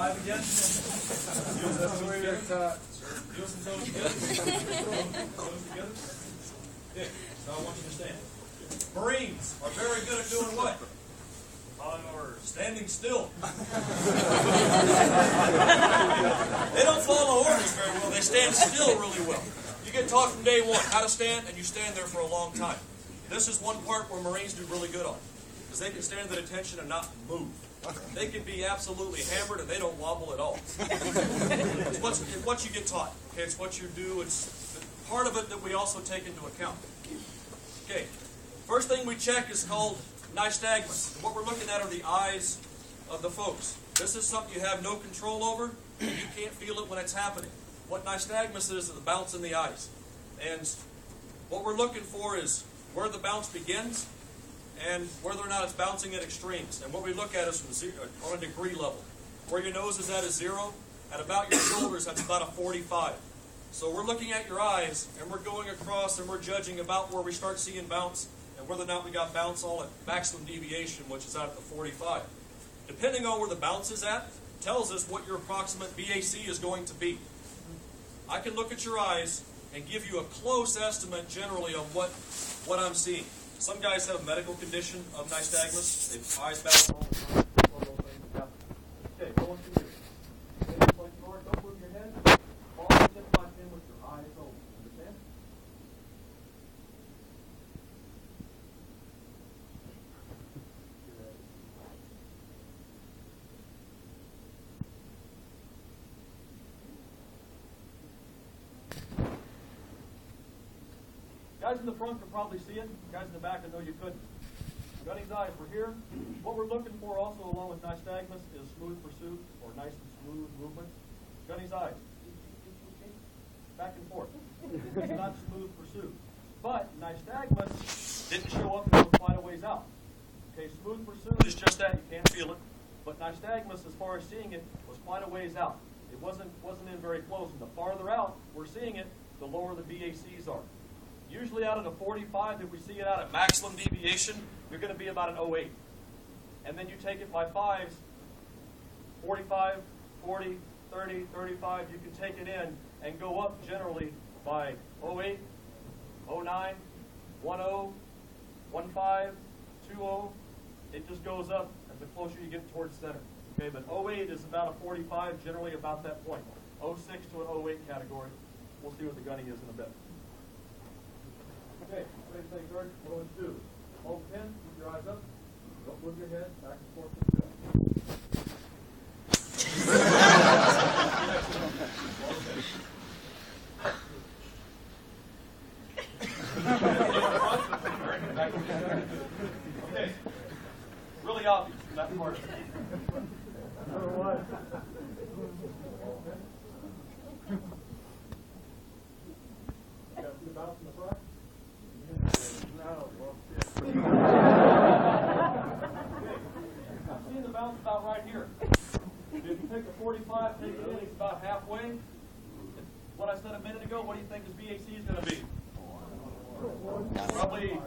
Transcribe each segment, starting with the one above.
Five again. Heels and toes together. Heels and toes together. Toes together. Okay, so I want you to stand. Marines are very good at doing what? Following orders. Standing still. They don't follow orders very well. They stand still really well. You get taught from day one how to stand, and you stand there for a long time. This is one part where Marines do really good on, because they can stand at attention and not move. They can be absolutely hammered, and they don't wobble at all. It's what you get taught. Okay, it's what you do. It's part of it that we also take into account. Okay, first thing we check is called nystagmus. And what we're looking at are the eyes of the folks. This is something you have no control over, and you can't feel it when it's happening. What nystagmus is the bounce in the eyes. And what we're looking for is where the bounce begins and whether or not it's bouncing at extremes. And what we look at is from zero, on a degree level. Where your nose is at is 0, at about your shoulders that's about a 45. So we're looking at your eyes, and we're going across, and we're judging about where we start seeing bounce, and whether or not we got bounce all at maximum deviation, which is out at the 45. Depending on where the bounce is at, tells us what your approximate BAC is going to be. I can look at your eyes and give you a close estimate generally on what I'm seeing. Some guys have a medical condition of nystagmus. They've eyes bounce all the time. Okay, go on through here. Don't move your head. Always sit back in with your eyes open. Understand? Guys in the front could probably see it. Guys in the back, I know you couldn't. Gunny's eyes, we're here. What we're looking for also along with nystagmus is smooth pursuit or nice and smooth movement. Gunny's eyes. Back and forth. It's not smooth pursuit. But nystagmus didn't show up until quite a ways out. Okay, smooth pursuit is just that. You can't feel it. But nystagmus, as far as seeing it, was quite a ways out. It wasn't in very close. And the farther out we're seeing it, the lower the BACs are. Usually out at a 45, if we see it out at maximum deviation, you're going to be about an 08. And then you take it by 5s, 45, 40, 30, 35, you can take it in and go up generally by 08, 09, 10, 15, 20. It just goes up as the closer you get towards center. Okay, but 08 is about a 45, generally about that point. 06 to an 08 category. We'll see what the gunny is in a bit. Okay, ready to take guard? What do we do? Hold the pin, keep your eyes up. Don't move your head, back and forth and go. Okay, really obvious from that part. Number one. You got to see the bounce in the front? I'm seeing the bounce about right here. If you take the 45, take it in, it's about halfway. What I said a minute ago, what do you think his BAC is going to be? Probably 10,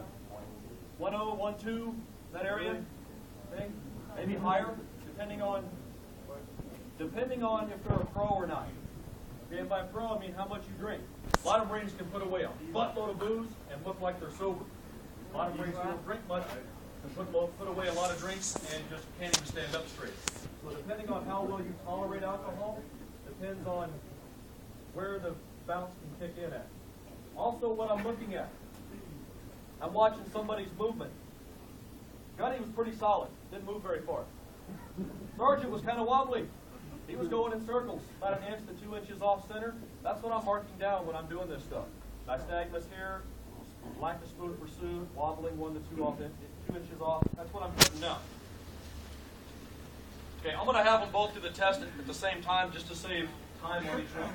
12, that area. Okay? Maybe higher, depending on if they're a pro or not. Okay, and by pro, I mean how much you drink. A lot of Marines can put away a buttload of booze and look like they're sober. A lot of Marines who don't drink much can put away a lot of drinks and just can't even stand up straight. So depending on how well you tolerate alcohol, depends on where the bounce can kick in at. Also, what I'm looking at, I'm watching somebody's movement. Gunny was pretty solid, didn't move very far. Sergeant was kind of wobbly. He was going in circles, about an inch to 2 inches off center. That's what I'm marking down when I'm doing this stuff. Nystagmus here, lack of smooth pursuit, wobbling 1 to 2 inches off. That's what I'm putting down. Okay, I'm going to have them both do the test at the same time just to save time on each one.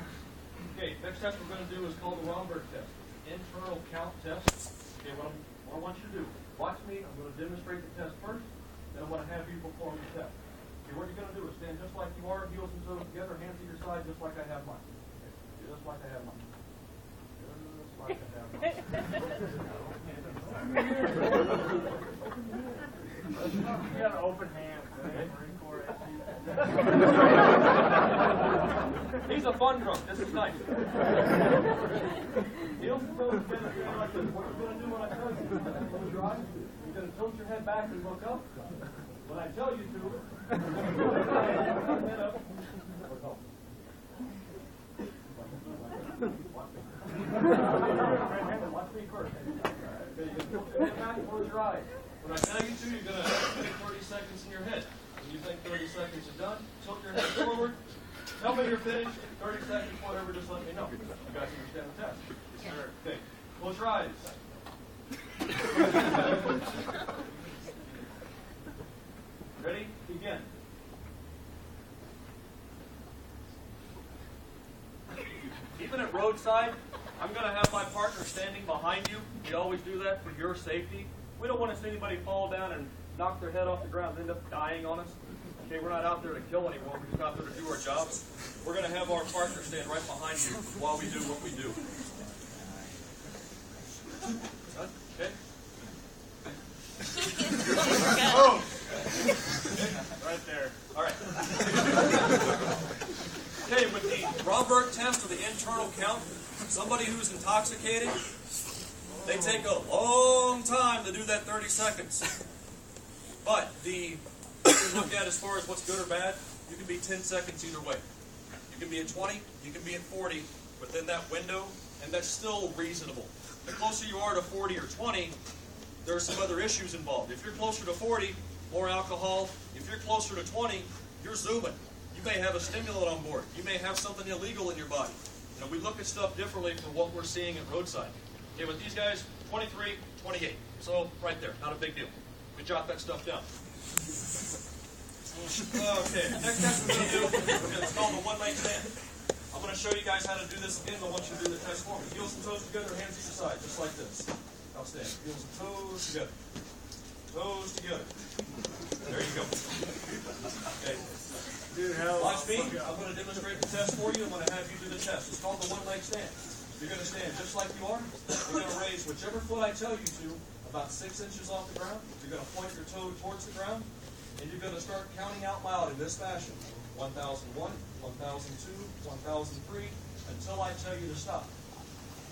Okay, next test we're going to do is called the Romberg test. Internal count test. Okay, what I want you to do, watch me. I'm going to demonstrate the test first, then I want to have you perform the test. Okay, what you're going to do is stand just like you are, heels and toes together, hands to your side, just like I have mine. Okay, just like I have mine. Just like I have mine. You got an open hand. Okay. He's a fun drunk. This is nice. Heels and toes together, like this. What you're going to do when I tell you to close your eyes, you're going to tilt your head back and look up. When I tell you to, you're going to put your head up. Watch me first. Okay, you're going to tilt your head back and close your eyes. When I tell you to, you're going to take 30 seconds in your head. When you think 30 seconds is done, tilt your head forward. Tell me you're finished. 30 seconds, whatever, just let me know. You guys understand the test? Okay. Close your eyes. Ready? Begin. Even at roadside, I'm going to have my partner standing behind you. We always do that for your safety. We don't want to see anybody fall down and knock their head off the ground and end up dying on us. Okay, we're not out there to kill anyone. We're just out there to do our job. We're going to have our partner stand right behind you while we do what we do. Okay? Boom. Okay. Right there. All right. Okay, with the Romberg test or the internal count, somebody who's intoxicated, they take a long time to do that 30 seconds. But the look at as far as what's good or bad, you can be 10 seconds either way. You can be at 20, you can be at 40 within that window, and that's still reasonable. The closer you are to 40 or 20, there are some other issues involved. If you're closer to 40, more alcohol. If you're closer to 20, you're zooming. You may have a stimulant on board. You may have something illegal in your body. You know, we look at stuff differently from what we're seeing at roadside. Okay, with these guys, 23, 28. So right there, not a big deal. We jot that stuff down. Okay, next test we're going to do, it's called the one-leg stand. I'm going to show you guys how to do this again, but I want you to do the test for me. Heels and toes together, hands either side, just like this. Now stand. Heels and toes together. Toes together. There you go. Okay. Watch me. I'm going to demonstrate the test for you. I'm going to have you do the test. It's called the one-leg stand. You're going to stand just like you are. You're going to raise whichever foot I tell you to, about 6 inches off the ground. You're going to point your toe towards the ground, and you're going to start counting out loud in this fashion. 1001, 1002, 1003, until I tell you to stop.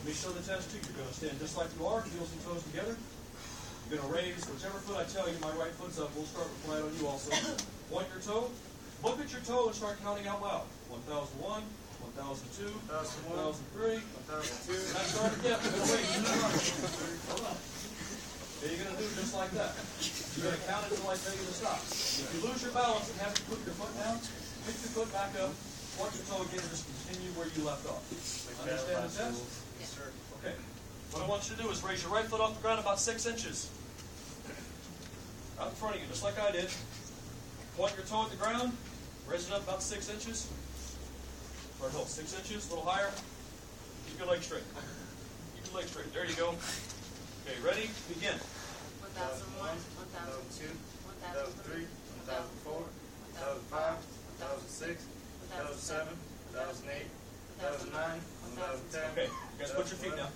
Let me show the test to you. You're going to stand just like you are, heels and toes together. You're going to raise whichever foot I tell you. My right foot's up. We'll start with right on you also. Point your toe. Look at your toe and start counting out loud. 1001, 1002, 1003, 1002. And I start again. Wait, hold on. Okay, you're going to do just like that. You're going to count it until I tell you to stop. If you lose your balance and have to put your foot down, pick your foot back up, point your toe again, and just continue where you left off. Understand the test? Yes, sir. Okay. What I want you to do is raise your right foot off the ground about 6 inches. Out in front of you, just like I did. Point your toe at the ground, raise it up about 6 inches. Or no, 6 inches, a little higher. Keep your leg straight. Keep your leg straight. There you go. Okay, ready? Begin. 1001, 1002, 1003, 1004, 1005, 1006, 2007, 2008, 2009, 2010. Okay, you guys put your feet down.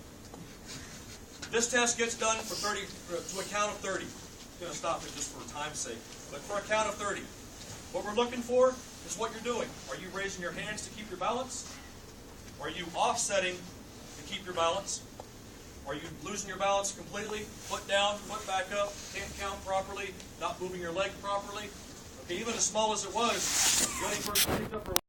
This test gets done for 30, to a count of 30. I'm going to stop it just for time's sake. But for a count of 30. What we're looking for is what you're doing. Are you raising your hands to keep your balance? Are you offsetting to keep your balance? Are you losing your balance completely? Foot down, foot back up, can't count properly, not moving your leg properly? Okay, even as small as it was, the only person picked up her